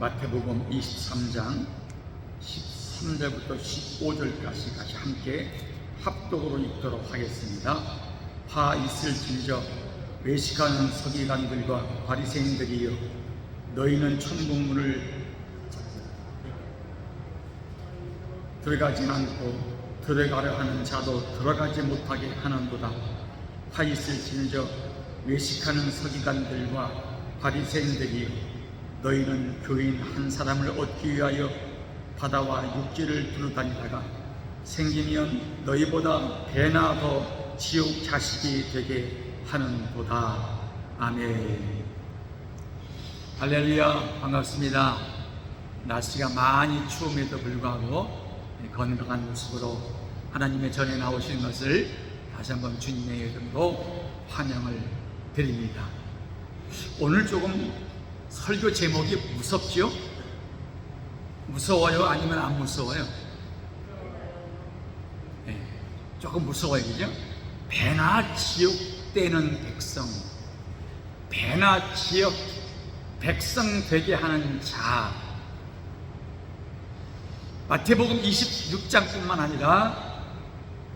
마태복음 23장 13절부터 15절까지 같이 함께 합독으로 읽도록 하겠습니다. 화 있을진저 외식하는 서기관들과 바리새인들이여, 너희는 천국문을 들어가지 않고 들어가려 하는 자도 들어가지 못하게 하는도다. 화 있을진저 외식하는 서기관들과 바리새인들이여, 너희는 교인 한 사람을 얻기 위하여 바다와 육지를 두루다니다가 생기면 너희보다 배나 더 지옥 자식이 되게 하는도다. 아멘. 할렐루야. 반갑습니다. 날씨가 많이 추움에도 불구하고 건강한 모습으로 하나님의 전에 나오시는 것을 다시 한번 주님의 이름으로 환영을 드립니다. 오늘 조금 설교 제목이 무섭지요? 무서워요? 아니면 안 무서워요? 네, 조금 무서워요, 그죠? 배나 지옥 되는 백성, 배나 지옥 백성 되게 하는 자. 마태복음 26장뿐만 아니라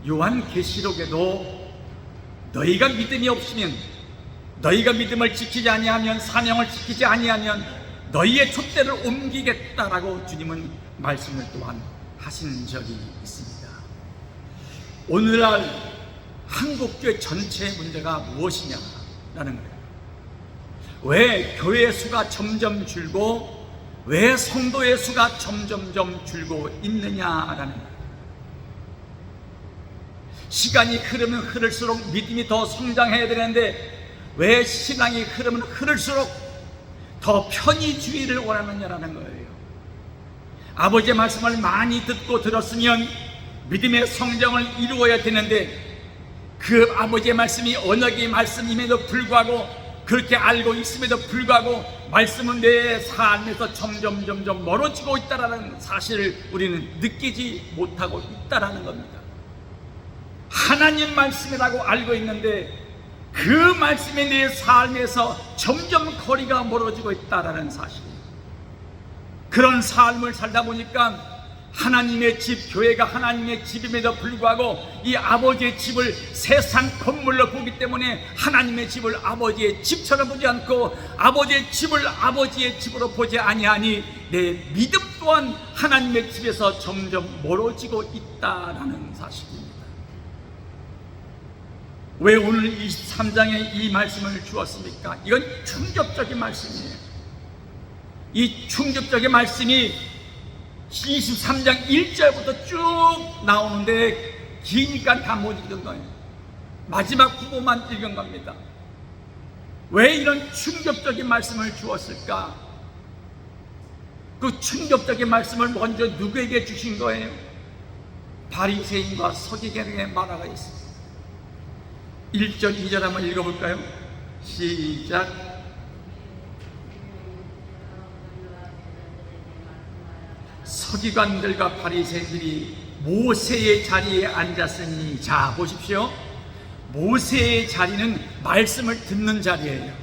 요한계시록에도 너희가 믿음이 없으면, 너희가 믿음을 지키지 아니하면, 사명을 지키지 아니하면 너희의 촛대를 옮기겠다라고 주님은 말씀을 또한 하신 적이 있습니다. 오늘날 한국교회 전체의 문제가 무엇이냐라는 거예요. 왜 교회 수가 점점 줄고 왜 성도의 수가 점점점 줄고 있느냐라는 거예요. 시간이 흐르면 흐를수록 믿음이 더 성장해야 되는데 왜 신앙이 흐르면 흐를수록 더 편의주의를 원하느냐라는 거예요. 아버지의 말씀을 많이 듣고 들었으면 믿음의 성장을 이루어야 되는데, 그 아버지의 말씀이 언어의 말씀임에도 불구하고, 그렇게 알고 있음에도 불구하고 말씀은 내 삶에서 점점 멀어지고 있다는 사실을 우리는 느끼지 못하고 있다는 겁니다. 하나님 말씀이라고 알고 있는데 그 말씀이 내 삶에서 점점 거리가 멀어지고 있다는 사실이에요. 그런 삶을 살다 보니까 하나님의 집, 교회가 하나님의 집임에도 불구하고 이 아버지의 집을 세상 건물로 보기 때문에 하나님의 집을 아버지의 집처럼 보지 않고 아버지의 집을 아버지의 집으로 보지 아니하니 내 믿음 또한 하나님의 집에서 점점 멀어지고 있다는 사실입니다. 왜 오늘 23장에 이 말씀을 주었습니까? 이건 충격적인 말씀이에요. 이 충격적인 말씀이 23장 1절부터 쭉 나오는데 기니까 다 못 읽은 거예요. 마지막 부분만 읽은 겁니다. 왜 이런 충격적인 말씀을 주었을까? 그 충격적인 말씀을 먼저 누구에게 주신 거예요? 바리새인과 서기관에게 말하고 있습니다. 1절, 2절 한번 읽어볼까요? 시작. 서기관들과 바리새인들이 모세의 자리에 앉았으니, 자 보십시오. 모세의 자리는 말씀을 듣는 자리예요.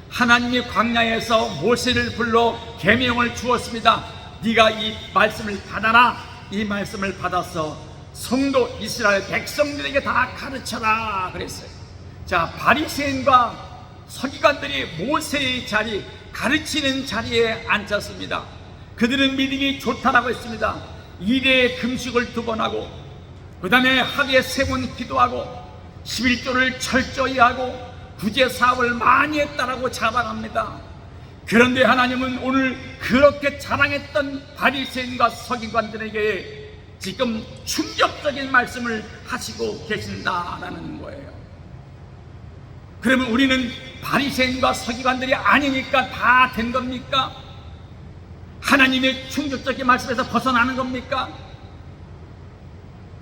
하나님이 광야에서 모세를 불러 계명을 주었습니다. 네가 이 말씀을 받아라. 이 말씀을 받아서 성도 이스라엘 백성들에게 다 가르쳐라 그랬어요. 자, 바리새인과 서기관들이 모세의 자리, 가르치는 자리에 앉았습니다. 그들은 믿음이 좋다라고 했습니다. 일에 금식을 2번 하고, 그 다음에 하루에 3번 기도하고, 11조를 철저히 하고, 구제 사업을 많이 했다라고 자랑합니다. 그런데 하나님은 오늘 그렇게 자랑했던 바리새인과 서기관들에게 지금 충격적인 말씀을 하시고 계신다라는 거예요. 그러면 우리는 바리새인과 서기관들이 아니니까 다 된 겁니까? 하나님의 충격적인 말씀에서 벗어나는 겁니까?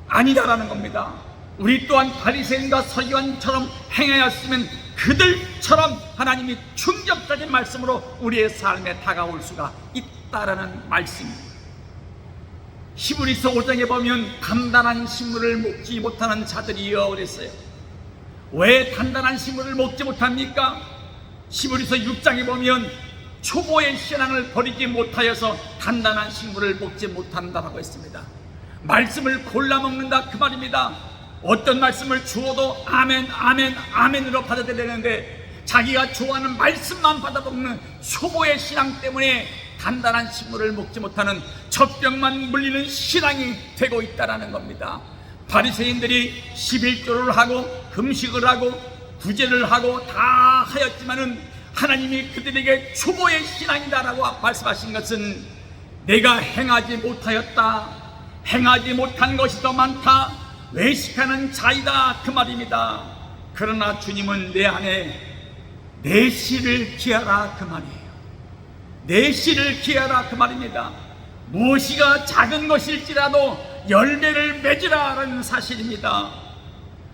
아니다라는 겁니다. 우리 또한 바리새인과 서기관처럼 행하였으면 그들처럼 하나님이 충격적인 말씀으로 우리의 삶에 다가올 수가 있다라는 말씀입니다. 히브리서 5장에 보면 단단한 식물을 먹지 못하는 자들이여 그랬어요. 왜 단단한 식물을 먹지 못합니까? 히브리서 6장에 보면 초보의 신앙을 버리지 못하여서 단단한 식물을 먹지 못한다라고 했습니다. 말씀을 골라 먹는다 그 말입니다. 어떤 말씀을 주어도 아멘 아멘 아멘으로 받아들이는데 자기가 좋아하는 말씀만 받아먹는 초보의 신앙 때문에 단단한 식물을 먹지 못하는 젖병만 물리는 신앙이 되고 있다는 겁니다. 바리새인들이 11조를 하고 금식을 하고 구제를 하고 다 하였지만은 하나님이 그들에게 초보의 신앙이다라고 말씀하신 것은 내가 행하지 못하였다, 행하지 못한 것이 더 많다, 외식하는 자이다 그 말입니다. 그러나 주님은 내 안에 내실을 기하라 그 말이에요. 내실을 기하라 그 말입니다. 무엇이가 작은 것일지라도 열매를 맺으라 라는 사실입니다.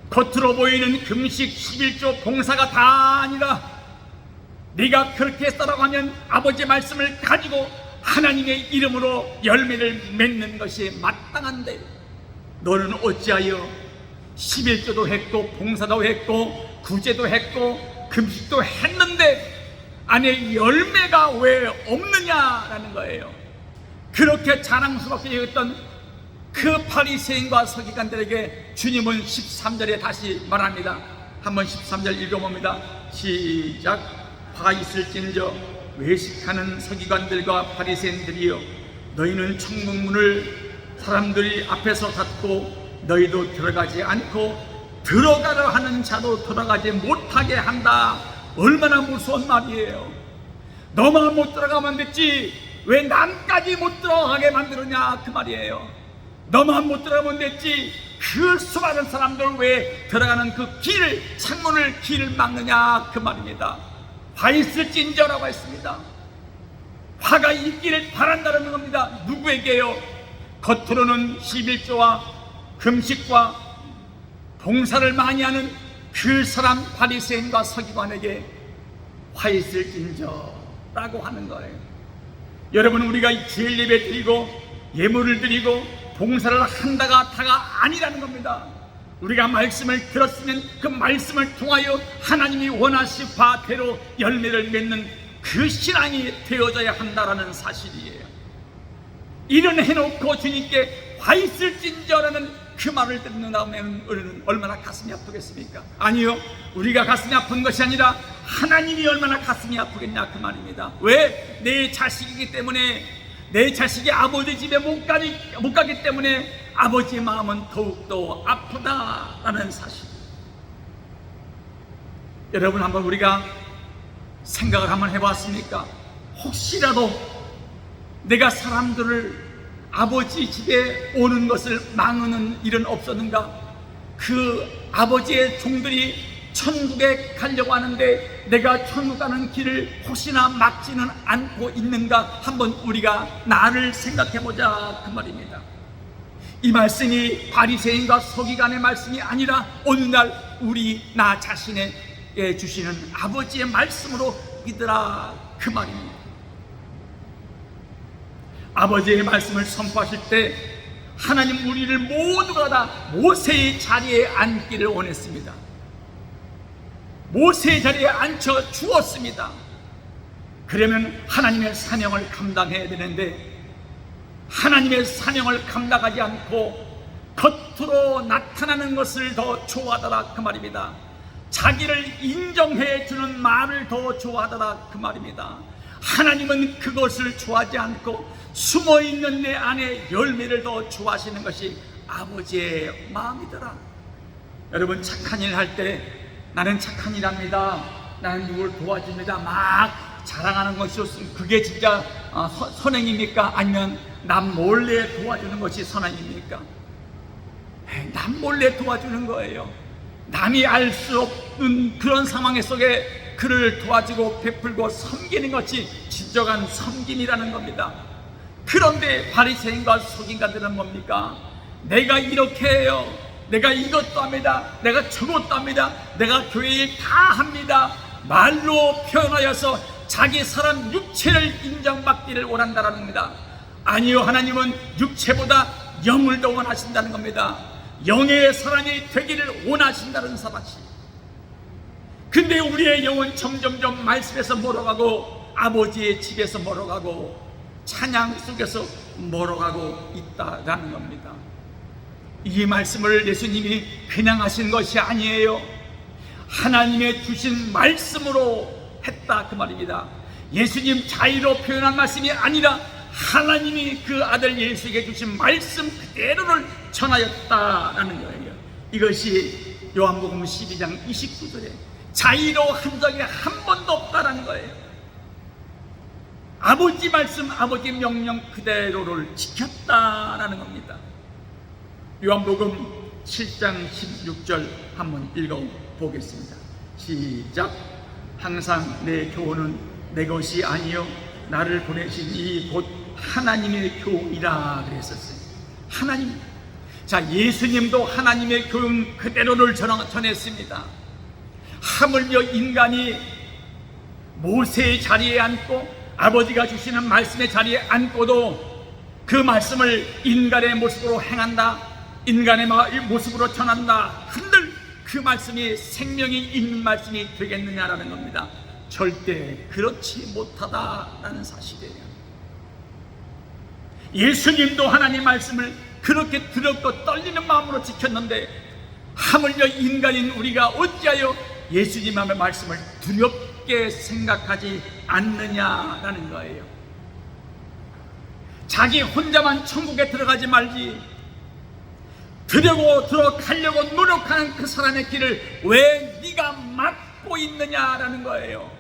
겉으로 보이는 금식 11조 봉사가 다 아니라 네가 그렇게 살아가면 아버지의 말씀을 가지고 하나님의 이름으로 열매를 맺는 것이 마땅한데 너는 어찌하여 11조도 했고 봉사도 했고 구제도 했고 금식도 했는데 안에 열매가 왜 없느냐라는 거예요. 그렇게 자랑스럽게 여겼던 그 바리새인과 서기관들에게 주님은 13절에 다시 말합니다. 한번 13절 읽어봅니다. 시작. 화 있을진저 외식하는 서기관들과 바리새인들이여, 너희는 천국문을 사람들이 앞에서 닫고 너희도 들어가지 않고 들어가려 하는 자도 들어가지 못하게 한다. 얼마나 무서운 말이에요. 너만 못 들어가면 됐지 왜 남까지 못 들어가게 만들었냐 그 말이에요. 너만 못 들어가면 됐지 그 수많은 사람들 왜 들어가는 그 길을, 창문을, 길을 막느냐 그 말입니다. 화 있을진저라고 했습니다. 화가 있기를 바란다는 겁니다. 누구에게요? 겉으로는 11조와 금식과 봉사를 많이 하는 그 사람 바리새인과 서기관에게 화 있을진저라고 하는 거예요. 여러분, 우리가 제일 예배 드리고 예물을 드리고 봉사를 한다가 다가 아니라는 겁니다. 우리가 말씀을 들었으면 그 말씀을 통하여 하나님이 원하신 바대로 열매를 맺는 그 신앙이 되어져야 한다라는 사실이에요. 이런 해놓고 주님께 화 있을진저라는 그 말을 듣는다면 우리는 얼마나 가슴이 아프겠습니까? 아니요, 우리가 가슴이 아픈 것이 아니라 하나님이 얼마나 가슴이 아프겠냐 그 말입니다. 왜? 내 자식이기 때문에, 내 자식이 아버지 집에 못 가기 때문에 아버지의 마음은 더욱더 아프다라는 사실. 여러분, 한번 우리가 생각을 한번 해봤습니까? 혹시라도 내가 사람들을 아버지 집에 오는 것을 막는 일은 없었는가? 그 아버지의 종들이 천국에 가려고 하는데 내가 천국 가는 길을 혹시나 막지는 않고 있는가? 한번 우리가 나를 생각해보자 그 말입니다. 이 말씀이 바리새인과 서기관의 말씀이 아니라 오늘날 나 자신에게 주시는 아버지의 말씀으로 믿으라 그 말입니다. 아버지의 말씀을 선포하실 때 하나님 우리를 모두가 다 모세의 자리에 앉기를 원했습니다. 모세의 자리에 앉혀 주었습니다. 그러면 하나님의 사명을 감당해야 되는데 하나님의 사명을 감당하지 않고 겉으로 나타나는 것을 더 좋아하더라 그 말입니다. 자기를 인정해 주는 말을 더 좋아하더라 그 말입니다. 하나님은 그것을 좋아하지 않고 숨어있는 내 안에 열매를 더 좋아하시는 것이 아버지의 마음이더라. 여러분, 착한 일 할 때 나는 착한 일 합니다, 나는 누굴 도와줍니다 막 자랑하는 것이 그게 진짜 선행입니까? 아니면 남 몰래 도와주는 것이 선행입니까? 남 몰래 도와주는 거예요. 남이 알 수 없는 그런 상황 속에 그를 도와주고 베풀고 섬기는 것이 진정한 섬김이라는 겁니다. 그런데 바리새인과 서기관들은 뭡니까? 내가 이렇게 해요, 내가 이것도 합니다, 내가 저것도 합니다, 내가 교회에 다 합니다, 말로 표현하여서 자기 사람 육체를 인정받기를 원한다는 겁니다. 아니요, 하나님은 육체보다 영을 더 원하신다는 겁니다. 영의 사람이 되기를 원하신다는 사실. 근데 우리의 영은 점점점 말씀에서 몰아가고 아버지의 집에서 멀어가고 찬양 속에서 멀어가고 있다라는 겁니다. 이 말씀을 예수님이 그냥 하신 것이 아니에요. 하나님의 주신 말씀으로 했다 그 말입니다. 예수님 자의로 표현한 말씀이 아니라 하나님이 그 아들 예수에게 주신 말씀 그대로를 전하였다라는 거예요. 이것이 요한복음 12장 29절에 자의로 한 적이 한 번도 없다라는 거예요. 아버지 말씀, 아버지 명령 그대로를 지켰다라는 겁니다. 요한복음 7장 16절 한번 읽어보겠습니다. 시작. 항상 내 교훈은 내 것이 아니요 나를 보내신 이 곧 하나님의 교훈이라 그랬었어요. 하나님. 자, 예수님도 하나님의 교훈 그대로를 전했습니다. 하물며 인간이 모세의 자리에 앉고 아버지가 주시는 말씀의 자리에 앉고도 그 말씀을 인간의 모습으로 행한다, 인간의 모습으로 전한다 한들 그 말씀이 생명이 있는 말씀이 되겠느냐라는 겁니다. 절대 그렇지 못하다라는 사실이에요. 예수님도 하나님 말씀을 그렇게 두렵고 떨리는 마음으로 지켰는데 하물며 인간인 우리가 어찌하여 예수님의 말씀을 두렵게 생각하지 않느냐라는 거예요. 자기 혼자만 천국에 들어가지 말지 들어가려고 노력하는 그 사람의 길을 왜 네가 막고 있느냐라는 거예요.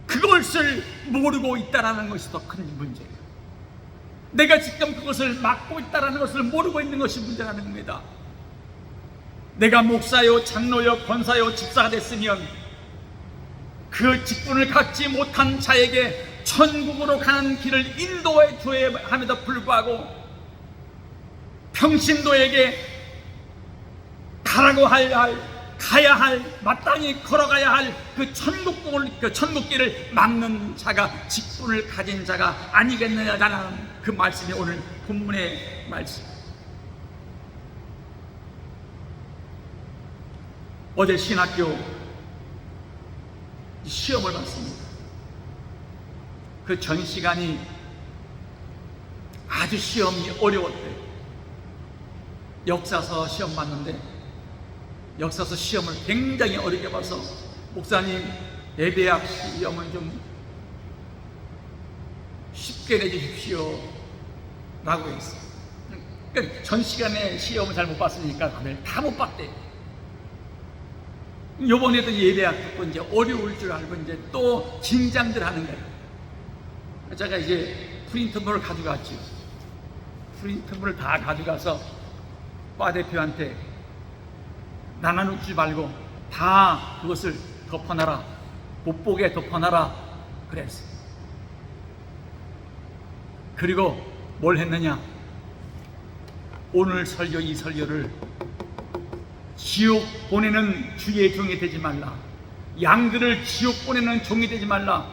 그것을 모르고 있다라는 것이 더 큰 문제예요. 내가 지금 그것을 막고 있다라는 것을 모르고 있는 것이 문제라는 겁니다. 내가 목사요, 장로요, 권사요, 집사가 됐으면 그 직분을 갖지 못한 자에게 천국으로 가는 길을 인도해 줘야 함에도 불구하고 평신도에게 가야 할 마땅히 걸어가야 할 그 천국길을 막는 자가 직분을 가진 자가 아니겠느냐라는 그 말씀이 오늘 본문의 말씀. 어제 신학교 시험을 봤습니다. 그 전 시간이 아주 시험이 어려웠대요. 역사서 시험 봤는데 역사서 시험을 굉장히 어렵게 봐서 목사님 예배학 시험은 좀 쉽게 내주십시오 라고 했어요. 그러니까 전 시간에 시험을 잘 못 봤으니까 그걸 다 못 봤대요. 요번에도 예배학 듣고 이제 어려울 줄 알고 이제 또 긴장들 하는 거예요. 제가 이제 프린트물을 가져갔죠. 프린트물을 다 가져가서 과 대표한테 나눠놓지 말고 다 그것을 덮어놔라, 못 보게 덮어놔라 그랬어요. 그리고 뭘 했느냐, 오늘 설교 이 설교를 지옥 보내는 주의 종이 되지 말라, 양들을 지옥 보내는 종이 되지 말라,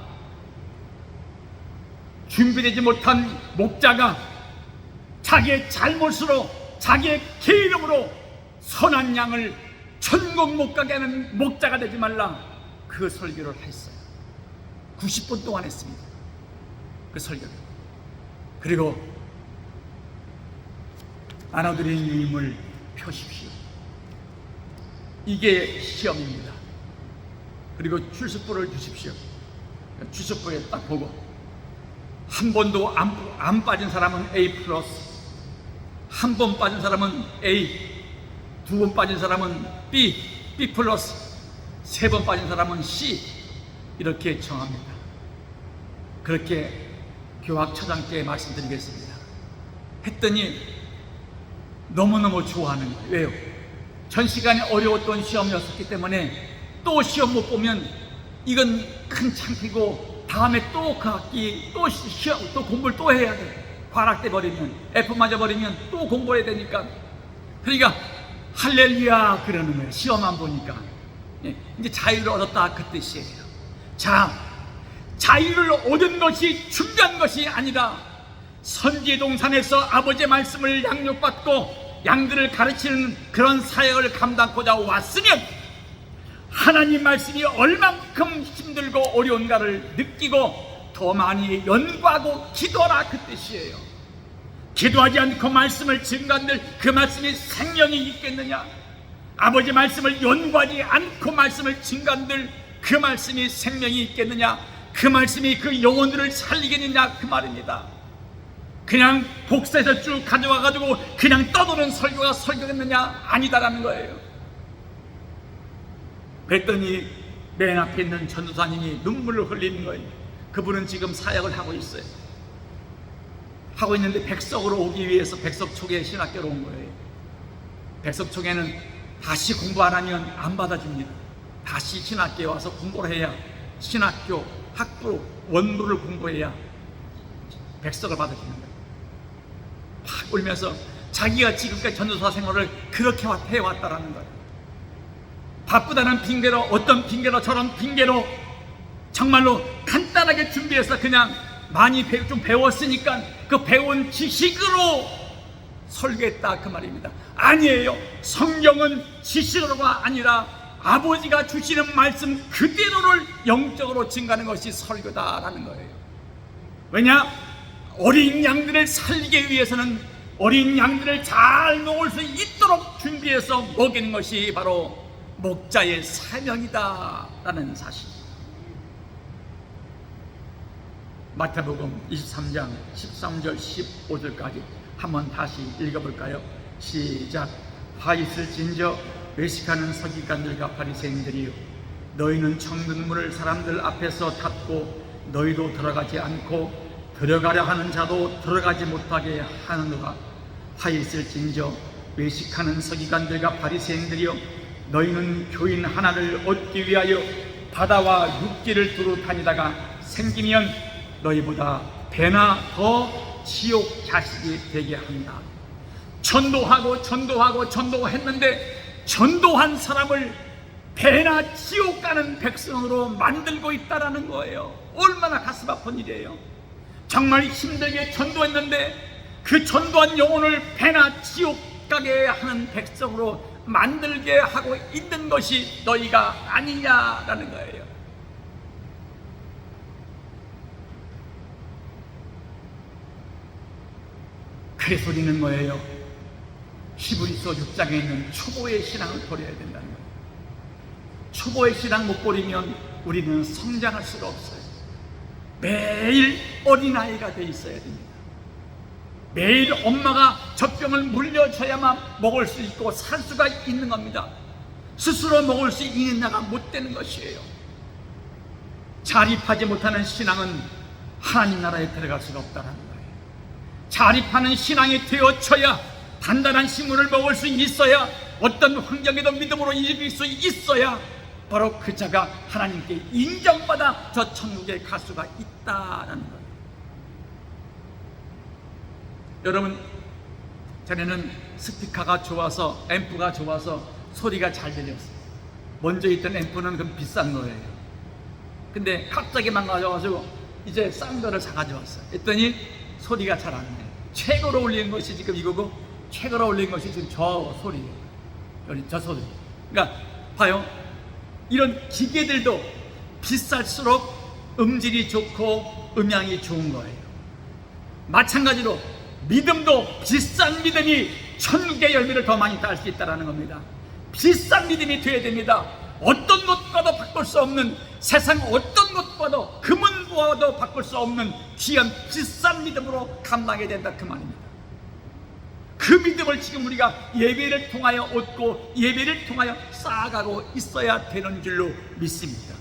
준비되지 못한 목자가 자기의 잘못으로 자기의 계획으로 선한 양을 천국 못 가게 하는 목자가 되지 말라, 그 설교를 했어요. 90분 동안 했습니다. 그 설교를. 그리고 나눠드린 유임을 펴십시오. 이게 시험입니다. 그리고 출석부를 주십시오. 출석부에 딱 보고 한 번도 안 빠진 사람은 A+, 한 번 빠진 사람은 A, 두 번 빠진 사람은 B+, 세 번 빠진 사람은 C, 이렇게 정합니다. 그렇게 교학처장께 말씀드리겠습니다. 했더니 너무너무 좋아하는 거예요. 왜요? 전 시간에 어려웠던 시험이었기 때문에 또 시험 못 보면 이건 큰 창피고 다음에 또 그 학기 또 시험 또 공부를 또 해야 돼. 과락돼 버리면, F 맞아 버리면 또 공부해야 되니까. 그러니까 할렐루야 그러는 거예요. 시험 안 보니까. 이제 자유를 얻었다 그 뜻이에요. 자, 자유를 얻은 것이 중요한 것이 아니라 선지동산에서 아버지의 말씀을 양육받고 양들을 가르치는 그런 사역을 감당하고자 왔으면 하나님 말씀이 얼만큼 힘들고 어려운가를 느끼고 더 많이 연구하고 기도하라, 그 뜻이에요. 기도하지 않고 말씀을 증거한들 그 말씀이 생명이 있겠느냐? 아버지 말씀을 연구하지 않고 말씀을 증거한들 그 말씀이 생명이 있겠느냐? 그 말씀이 그 영혼들을 살리겠느냐, 그 말입니다. 그냥 복사해서 쭉 가져와가지고 그냥 떠도는 설교가 설교겠느냐? 아니다라는 거예요. 그랬더니 맨 앞에 있는 전도사님이 눈물을 흘리는 거예요. 그분은 지금 사역을 하고 있어요. 하고 있는데 백석으로 오기 위해서 백석초계 신학교로 온 거예요. 백석초계는 다시 공부 안 하면 안 받아줍니다. 다시 신학교에 와서 공부를 해야, 신학교 학부 원부를 공부해야 백석을 받아주는 거예요. 막 울면서 자기가 지금까지 전도사 생활을 그렇게 해왔다라는 거예요. 바쁘다는 핑계로, 어떤 핑계로 저런 핑계로 정말로 간단하게 준비해서 그냥 많이 좀 배웠으니까 그 배운 지식으로 설교했다, 그 말입니다. 아니에요. 성경은 지식으로가 아니라 아버지가 주시는 말씀 그대로를 영적으로 증가하는 것이 설교다라는 거예요. 왜냐? 어린 양들을 살리기 위해서는 어린 양들을 잘 먹을 수 있도록 준비해서 먹이는 것이 바로 목자의 사명이다라는 사실. 마태복음 23장 13절 15절까지 한번 다시 읽어볼까요? 시작. 화 있을진저 외식하는 서기관들과 바리새인들이요, 너희는 청든 문을 사람들 앞에서 닫고 너희도 들어가지 않고 들어가려 하는 자도 들어가지 못하게 하느니라. 화 있을진저 외식하는 서기관들과 바리새인들이요, 너희는 교인 하나를 얻기 위하여 바다와 육지를 두루 다니다가 생기면 너희보다 배나 더 지옥 자식이 되게 한다. 전도했는데 전도한 사람을 배나 지옥 가는 백성으로 만들고 있다라는 거예요. 얼마나 가슴 아픈 일이에요. 정말 힘들게 전도했는데 그 전도한 영혼을 배나 지옥 가게 하는 백성으로 만들게 하고 있는 것이 너희가 아니냐라는 거예요. 그래서 우리는 뭐예요? 히브리서 6장에 있는 초보의 신앙을 버려야 된다는 거예요. 초보의 신앙 못 버리면 우리는 성장할 수가 없어요. 매일 어린아이가 돼 있어야 됩니다. 매일 엄마가 젖병을 물려줘야만 먹을 수 있고 살 수가 있는 겁니다. 스스로 먹을 수 있는 나가 못 되는 것이에요. 자립하지 못하는 신앙은 하나님 나라에 들어갈 수가 없다는 거예요. 자립하는 신앙이 되어져야, 단단한 식물을 먹을 수 있어야, 어떤 환경에도 믿음으로 이길 수 있어야 바로 그 자가 하나님께 인정받아 저 천국에 갈 수가 있다는 거예요. 여러분, 전에는 스피커가 좋아서, 앰프가 좋아서 소리가 잘 들렸어요. 먼저 있던 앰프는 그 비싼 거예요. 근데 갑자기 망가져가지고 이제 싼 거를 사가져왔어요. 했더니 소리가 잘 안 나요. 최고로 올리는 것이 지금 이거고, 최고로 올리는 것이 지금 저 소리예요. 저 소리. 그러니까 봐요. 이런 기계들도 비쌀수록 음질이 좋고 음향이 좋은 거예요. 마찬가지로 믿음도 비싼 믿음이 천국의 열매를 더 많이 딸 수 있다는 겁니다. 비싼 믿음이 되어야 됩니다. 어떤 것과도 바꿀 수 없는, 세상 어떤 것과도 금은보화도 바꿀 수 없는 귀한 비싼 믿음으로 감당해야 된다, 그 말입니다. 그 믿음을 지금 우리가 예배를 통하여 얻고 예배를 통하여 쌓아가고 있어야 되는 줄로 믿습니다.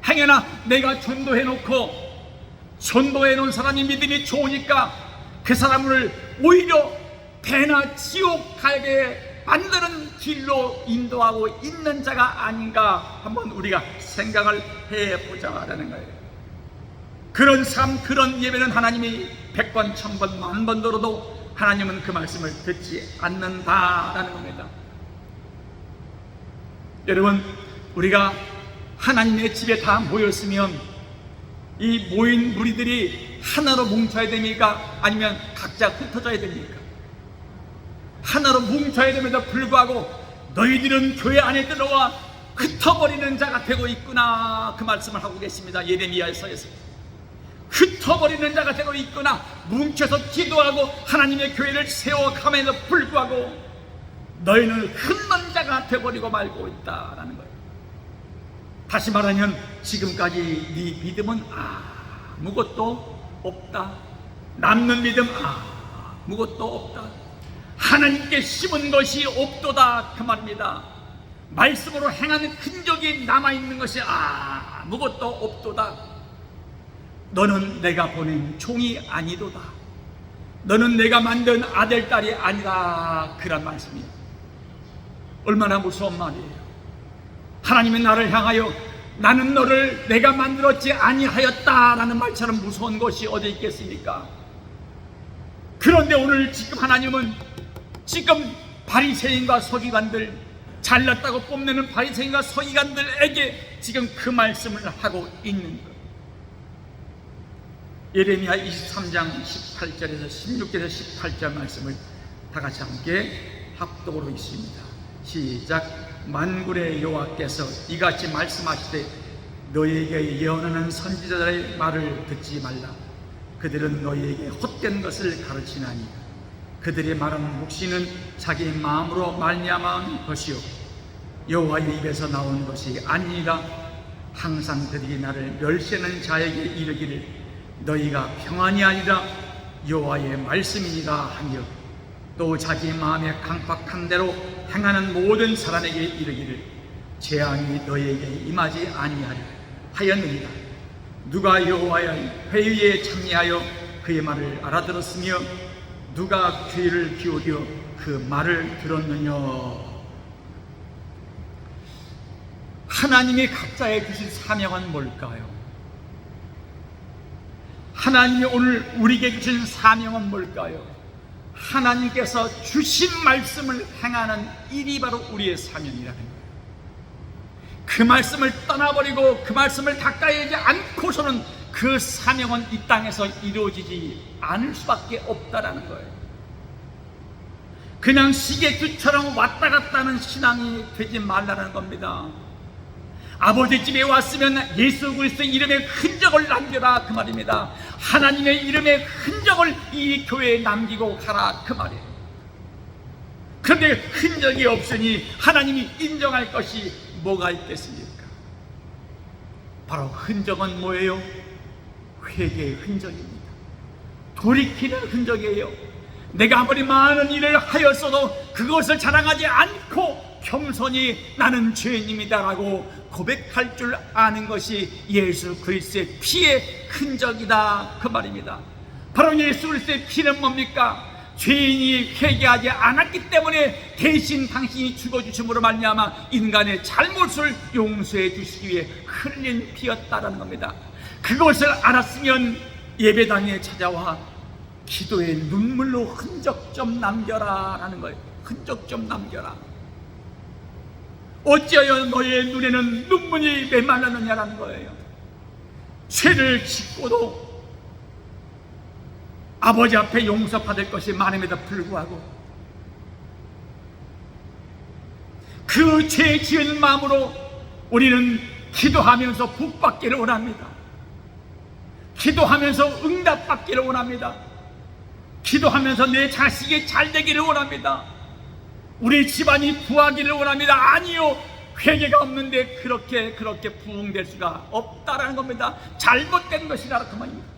행여나 내가 전도해놓고 전도해놓은 사람이 믿음이 좋으니까 그 사람을 오히려 배나 지옥 가게 만드는 길로 인도하고 있는 자가 아닌가 한번 우리가 생각을 해보자라는 거예요. 그런 삶, 그런 예배는 하나님이 100번, 1000번, 10,000번 들어도 하나님은 그 말씀을 듣지 않는다라는 겁니다. 여러분, 우리가 하나님의 집에 다 모였으면 이 모인 무리들이 하나로 뭉쳐야 됩니까? 아니면 각자 흩어져야 됩니까? 하나로 뭉쳐야 됨에도 불구하고 너희들은 교회 안에 들어와 흩어버리는 자가 되고 있구나, 그 말씀을 하고 계십니다. 예레미야서에서 흩어버리는 자가 되고 있구나. 뭉쳐서 기도하고 하나님의 교회를 세워감에도 불구하고 너희는 흩는 자가 되어버리고 말고 있다라는 거예요. 다시 말하면 지금까지 네 믿음은 아무것도 없다. 남는 믿음 아무것도 없다. 하나님께 심은 것이 없도다, 그 말입니다. 말씀으로 행하는 흔적이 남아있는 것이 아무것도 없도다. 너는 내가 보낸 종이 아니도다. 너는 내가 만든 아들, 딸이 아니라, 그런 말씀이에요. 얼마나 무서운 말이에요. 하나님의 나를 향하여 나는 너를 내가 만들었지 아니하였다라는 말처럼 무서운 것이 어디 있겠습니까? 그런데 오늘 지금 하나님은 지금 바리새인과 서기관들, 잘났다고 뽐내는 바리새인과 서기관들에게 지금 그 말씀을 하고 있는 거예요. 예레미야 23장 18절에서 16절에서 18절 말씀을 다 같이 함께 합독으로 읽습니다. 시작. 만군의 여호와께서 이같이 말씀하시되 너희에게 예언하는 선지자들의 말을 듣지 말라. 그들은 너희에게 헛된 것을 가르치나니 그들의 말하는 묵시는 자기 마음으로 말미암은 것이요 여호와의 입에서 나온 것이 아니니라. 항상 그들이 나를 멸시하는 자에게 이르기를 너희가 평안이 아니라 여호와의 말씀이니라 하며 또 자기 마음에 강박한 대로 행하는 모든 사람에게 이르기를 재앙이 너희에게 임하지 아니하리 하였느니라. 누가 여호와의 회의에 참여하여 그의 말을 알아들었으며 누가 귀를 기울여 그 말을 들었느냐. 하나님이 각자에 주신 사명은 뭘까요? 하나님이 오늘 우리에게 주신 사명은 뭘까요? 하나님께서 주신 말씀을 행하는 일이 바로 우리의 사명이라는 거예요. 그 말씀을 떠나버리고 그 말씀을 가까이 하지 않고서는 그 사명은 이 땅에서 이루어지지 않을 수밖에 없다라는 거예요. 그냥 시계추처럼 왔다 갔다 하는 신앙이 되지 말라는 겁니다. 아버지 집에 왔으면 예수 그리스도의 이름의 흔적을 남겨라, 그 말입니다. 하나님의 이름의 흔적을 이 교회에 남기고 가라, 그 말이에요. 그런데 흔적이 없으니 하나님이 인정할 것이 뭐가 있겠습니까? 바로 흔적은 뭐예요? 회개의 흔적입니다. 돌이키는 흔적이에요. 내가 아무리 많은 일을 하였어도 그것을 자랑하지 않고 겸손히 나는 죄인입니다라고 고백할 줄 아는 것이 예수 그리스도의 피의 흔적이다, 그 말입니다. 바로 예수 그리스도의 피는 뭡니까? 죄인이 회개하지 않았기 때문에 대신 당신이 죽어주심으로 말미암아 인간의 잘못을 용서해 주시기 위해 흘린 피였다라는 겁니다. 그것을 알았으면 예배당에 찾아와 기도의 눈물로 흔적 좀 남겨라 라는 거예요. 흔적 좀 남겨라. 어찌하여 너의 눈에는 눈물이 메말랐느냐라는 거예요. 죄를 짓고도 아버지 앞에 용서받을 것이 많음에도 불구하고 그 죄 지은 마음으로 우리는 기도하면서 복받기를 원합니다. 기도하면서 응답받기를 원합니다. 기도하면서 내 자식이 잘 되기를 원합니다. 우리 집안이 부하기를 원합니다. 아니요, 회개가 없는데 그렇게 부흥될 수가 없다라는 겁니다. 잘못된 것이라 그 말입니다.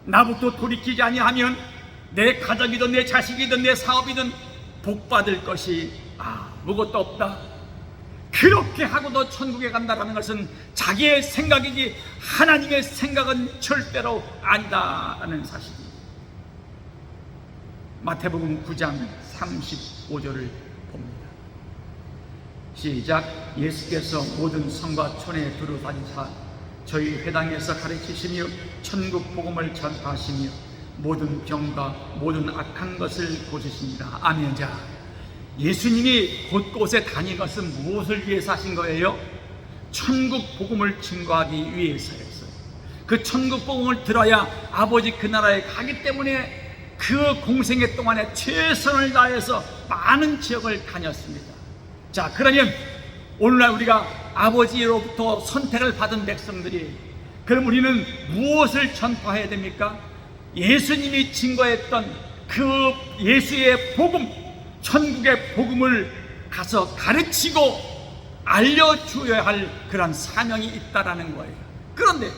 나부터 돌이키지 아니하면 내 가족이든 내 자식이든 내 사업이든 복받을 것이 아무것도 없다. 그렇게 하고도 천국에 간다라는 것은 자기의 생각이지 하나님의 생각은 절대로 아니다라는 사실입니다. 마태복음 9장 35절을 봅니다. 시작. 예수께서 모든 성과 촌에 두루다니사 저희 회당에서 가르치시며 천국 복음을 전파하시며 모든 병과 모든 악한 것을 고치십니다. 아멘. 자, 예수님이 곳곳에 다닌 것은 무엇을 위해서 하신 거예요? 천국 복음을 증거하기 위해서였어요. 그 천국 복음을 들어야 아버지 그 나라에 가기 때문에 그 공생애 동안에 최선을 다해서 많은 지역을 다녔습니다. 자, 그러면 오늘날 우리가 아버지로부터 선택을 받은 백성들이, 그럼 우리는 무엇을 전파해야 됩니까? 예수님이 증거했던 그 예수의 복음, 천국의 복음을 가서 가르치고 알려줘야 할 그런 사명이 있다라는 거예요. 그런데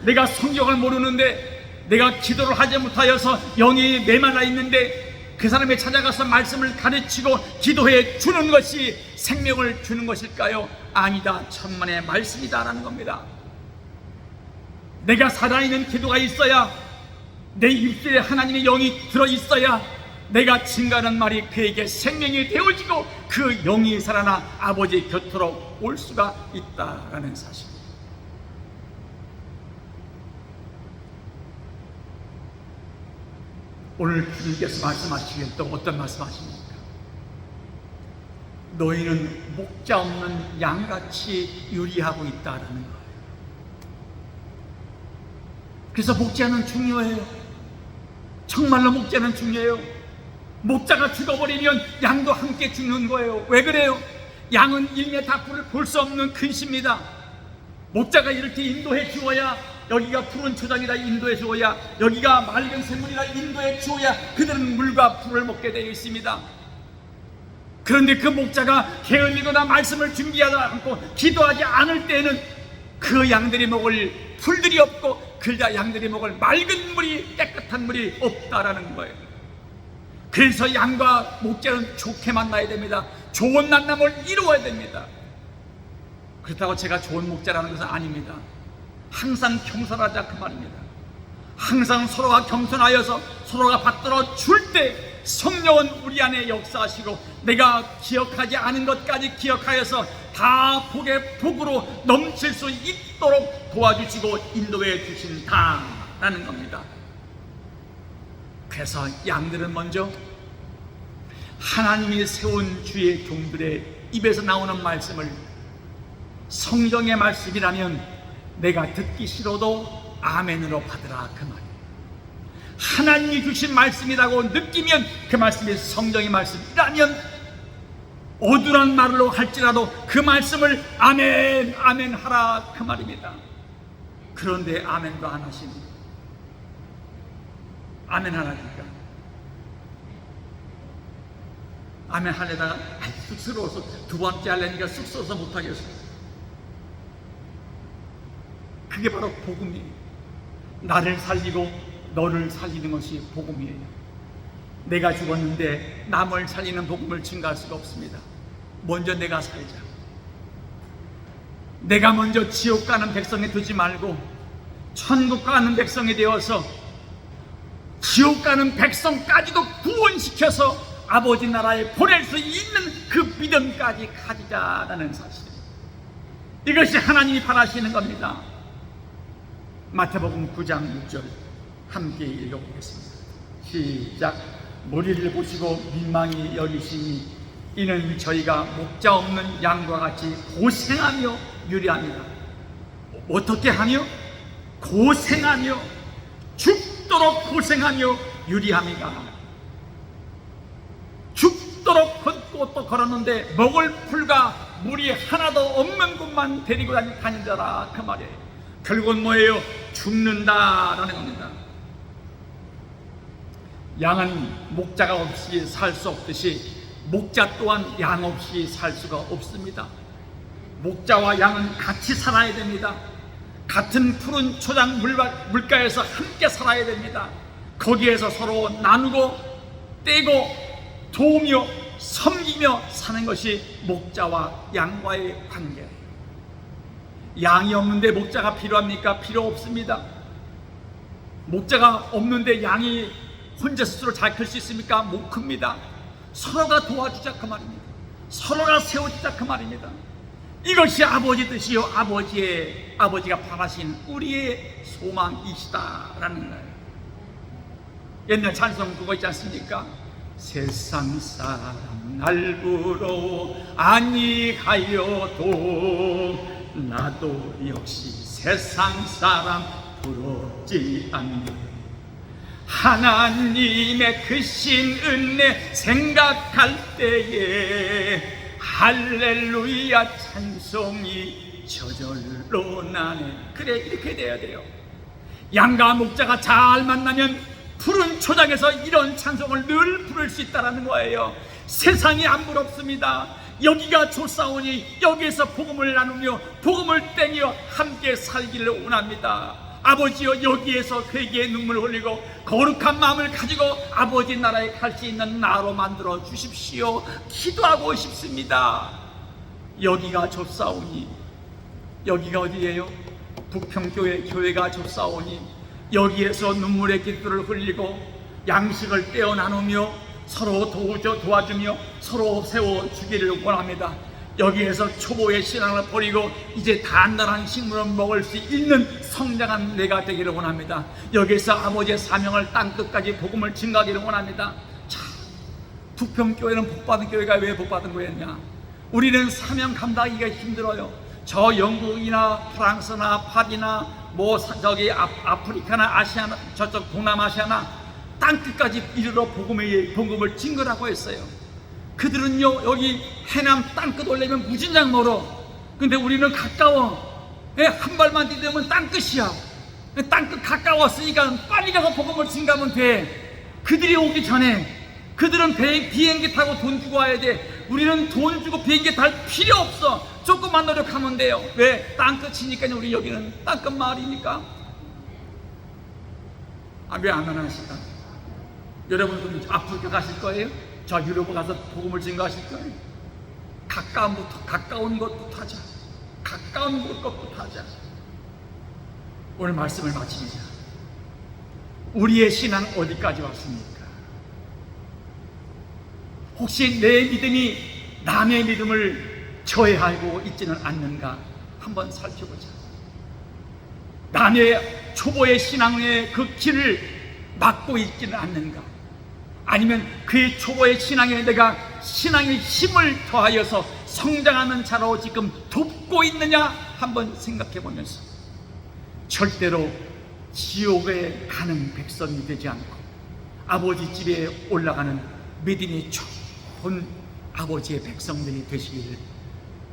내가 성경을 모르는데, 내가 기도를 하지 못하여서 영이 메말라 있는데 그 사람이 찾아가서 말씀을 가르치고 기도해 주는 것이 생명을 주는 것일까요? 아니다, 천만의 말씀이다라는 겁니다. 내가 살아있는 기도가 있어야, 내 입술에 하나님의 영이 들어있어야 내가 증거하는 말이 그에게 생명이 되어지고 그 영이 살아나 아버지 곁으로 올 수가 있다라는 사실. 오늘 주님께서 말씀하시기에 또 어떤 말씀하십니까? 너희는 목자 없는 양같이 유리하고 있다라는 거예요. 그래서 목자는 중요해요. 정말로 목자는 중요해요. 목자가 죽어버리면 양도 함께 죽는 거예요. 왜 그래요? 양은 1m 앞을 볼 수 없는 근시입니다. 목자가 이렇게 인도해 주어야, 여기가 푸른 초장이다 인도해 주어야, 여기가 맑은 샘물이다 인도해 주어야 그들은 물과 풀을 먹게 되어 있습니다. 그런데 그 목자가 게을리거나 말씀을 준비하지 않고 기도하지 않을 때에는 그 양들이 먹을 풀들이 없고 그 양들이 먹을 맑은 물이, 깨끗한 물이 없다라는 거예요. 그래서 양과 목자는 좋게 만나야 됩니다. 좋은 만남을 이루어야 됩니다. 그렇다고 제가 좋은 목자라는 것은 아닙니다. 항상 겸손하자 그 말입니다. 항상 서로가 겸손하여서 서로가 받들어 줄 때 성령은 우리 안에 역사하시고, 내가 기억하지 않은 것까지 기억하여서 다 복의 복으로 넘칠 수 있도록 도와주시고 인도해 주신다라는 겁니다. 그래서 양들은 먼저 하나님이 세운 주의 종들의 입에서 나오는 말씀을, 성경의 말씀이라면 내가 듣기 싫어도 아멘으로 받으라 그 말이에요. 하나님이 주신 말씀이라고 느끼면 그 말씀이 성경의 말씀이라면 어두운 말로 할지라도 그 말씀을 아멘 아멘 하라 그 말입니다. 그런데 아멘도 안 하시는, 아멘 하라니까 아멘 하려다가 쑥스러워서 두 번째 하려니까 쑥스러워서 못하겠어요. 그게 바로 복음이에요. 나를 살리고 너를 살리는 것이 복음이에요. 내가 죽었는데 남을 살리는 복음을 증가할 수가 없습니다. 먼저 내가 살자. 내가 먼저 지옥 가는 백성이 되지 말고 천국 가는 백성이 되어서 지옥 가는 백성까지도 구원시켜서 아버지 나라에 보낼 수 있는 그 믿음까지 가지자라는 사실, 이것이 하나님이 바라시는 겁니다. 마태복음 9장 6절 함께 읽어보겠습니다. 시작. 무리를 보시고 민망히 여기시니 이는 저희가 목자 없는 양과 같이 고생하며 유리합니다. 어떻게 하며? 고생하며, 죽도록 고생하며 유리합니다. 죽도록 걷고 또 걸었는데 먹을 풀과 물이 하나도 없는 곳만 데리고 다니더라 그 말이에요. 결국은 뭐예요? 죽는다라는 겁니다. 양은 목자가 없이 살 수 없듯이 목자 또한 양 없이 살 수가 없습니다. 목자와 양은 같이 살아야 됩니다. 같은 푸른 초장 물가에서 함께 살아야 됩니다. 거기에서 서로 나누고 떼고 도우며 섬기며 사는 것이 목자와 양과의 관계예요. 양이 없는데 목자가 필요합니까? 필요 없습니다. 목자가 없는데 양이 혼자 스스로 잘 클 수 있습니까? 못 큽니다. 서로가 도와주자 그 말입니다. 서로가 세워주자 그 말입니다. 이것이 아버지 뜻이요, 아버지가 바라신 우리의 소망이시다라는 거예요. 옛날 찬송 그거 있지 않습니까? 세상 사람 날 부러워 아니하여도 나도 역시 세상 사람 부럽지 않네. 하나님의 크신 은혜 생각할 때에 할렐루야 찬송이 저절로 나네. 그래, 이렇게 돼야 돼요. 양과 목자가 잘 만나면 푸른 초장에서 이런 찬송을 늘 부를 수 있다는 거예요. 세상이 안 부럽습니다. 여기가 좋사오니 여기에서 복음을 나누며 복음을 떼며 함께 살기를 원합니다. 아버지여, 여기에서 회개의 눈물을 흘리고 거룩한 마음을 가지고 아버지 나라에 갈 수 있는 나로 만들어 주십시오. 기도하고 싶습니다. 여기가 좋사오니, 여기가 어디예요? 부평교회 교회가 좋사오니 여기에서 눈물의 기도를 흘리고 양식을 떼어 나누며 서로 도와주며 서로 세워주기를 원합니다. 여기에서 초보의 신앙을 버리고 이제 단단한 식물을 먹을 수 있는 성장한 내가 되기를 원합니다. 여기서 아버지의 사명을 땅끝까지 복음을 증가하기를 원합니다. 자, 부평교회는 복받은 교회가 왜 복받은 교회냐? 우리는 사명 감당하기가 힘들어요. 저 영국이나 프랑스나 파리나 아프리카나 아시아나 저쪽 동남아시아나 땅끝까지 이르러 복음을 증거라고 했어요. 그들은요 여기 해남 땅끝 올려면 무진장 멀어. 근데 우리는 가까워. 한 발만 디디면 땅끝이야. 땅끝 가까웠으니까 빨리 가서 복음을 증가하면 돼. 그들이 오기 전에 그들은 비행기 타고 돈 주고 와야 돼. 우리는 돈 주고 비행기 탈 필요 없어. 조금만 노력하면 돼요. 왜? 땅끝이니까요. 우리 여기는 땅끝 마을이니까. 왜 안 하실까? 여러분들은 아프리카 가실 거예요? 저 유럽 가서 복음을 증거하실 거예요? 가까운 것부터 하자. 가까운 것부터 하자. 오늘 말씀을 마칩니다. 우리의 신앙 어디까지 왔습니까? 혹시 내 믿음이 남의 믿음을 저해하고 있지는 않는가? 한번 살펴보자. 남의 초보의 신앙의 그 길을 막고 있지는 않는가? 아니면 그 초보의 신앙에 내가 신앙의 힘을 더하여서 성장하는 자로 지금 돕고 있느냐? 한번 생각해 보면서 절대로 지옥에 가는 백성이 되지 않고 아버지 집에 올라가는 믿음이 좋은 아버지의 백성들이 되시기를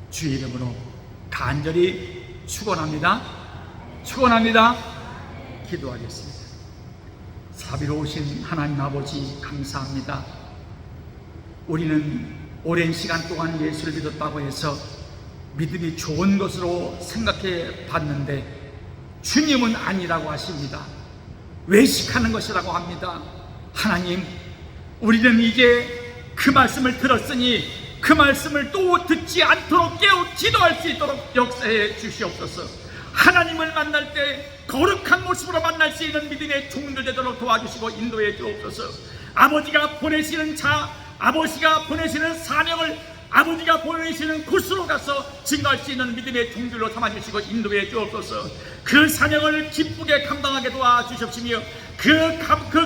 주의 이름으로 간절히 축원합니다. 기도하겠습니다. 사비로우신 하나님 아버지 감사합니다. 우리는 오랜 시간 동안 예수를 믿었다고 해서 믿음이 좋은 것으로 생각해 봤는데 주님은 아니라고 하십니다. 외식하는 것이라고 합니다. 하나님, 우리는 이제 그 말씀을 들었으니 그 말씀을 또 듣지 않도록 기도할 수 있도록 역사해 주시옵소서. 하나님을 만날 때 거룩한 모습으로 만날 수 있는 믿음의 종들 되도록 도와주시고 인도해 주옵소서. 아버지가 보내시는 자, 아버지가 보내시는 사명을 아버지가 보내시는 곳으로 가서 증거할 수 있는 믿음의 종들로 삼아주시고 인도해 주옵소서. 그 사명을 기쁘게 감당하게 도와주십시며 그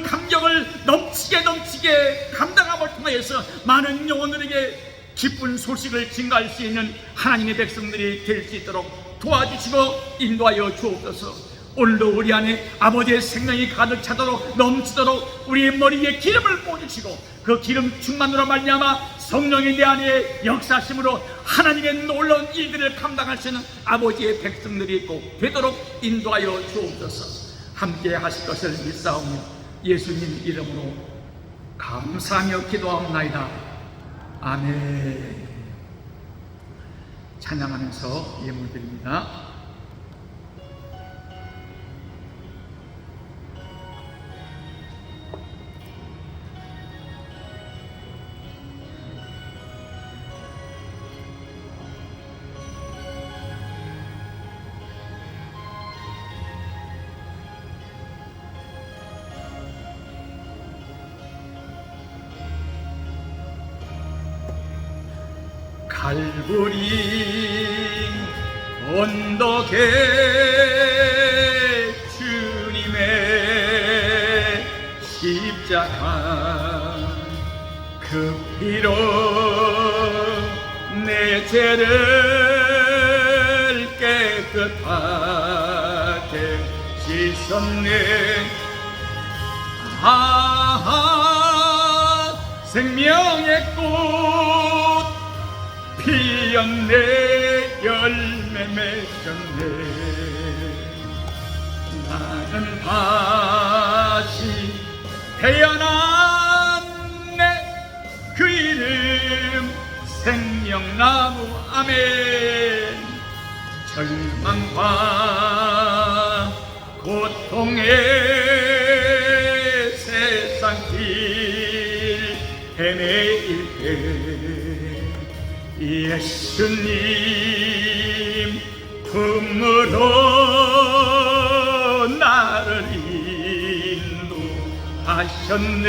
감격을 넘치게 감당함을 통하여서 많은 영혼들에게 기쁜 소식을 증가할 수 있는 하나님의 백성들이 될 수 있도록 도와주시고 인도하여 주옵소서. 오늘도 우리 안에 아버지의 생명이 가득 차도록 넘치도록 우리의 머리에 기름을 부어주시고 그 기름 충만으로 말미암아 성령이 내 안에 역사하심으로 하나님의 놀라운 일들을 감당할 수 있는 아버지의 백성들이 꼭 되도록 인도하여 주옵소서. 함께 하실 것을 믿사오며 예수님 이름으로 감사하며 기도하옵나이다. 아멘. 찬양하면서 예물드립니다. 갈보리 언덕에 주님의 십자가 그 피로 내 죄를 깨끗하게 씻었네. 생명의 꽃 피었네 열매 맺었네 나는 다시 태어났네 그 이름 생명나무 아멘 절망과 고통의 세상 길 헤매일 때 예수님 품으로 나를 인도하셨네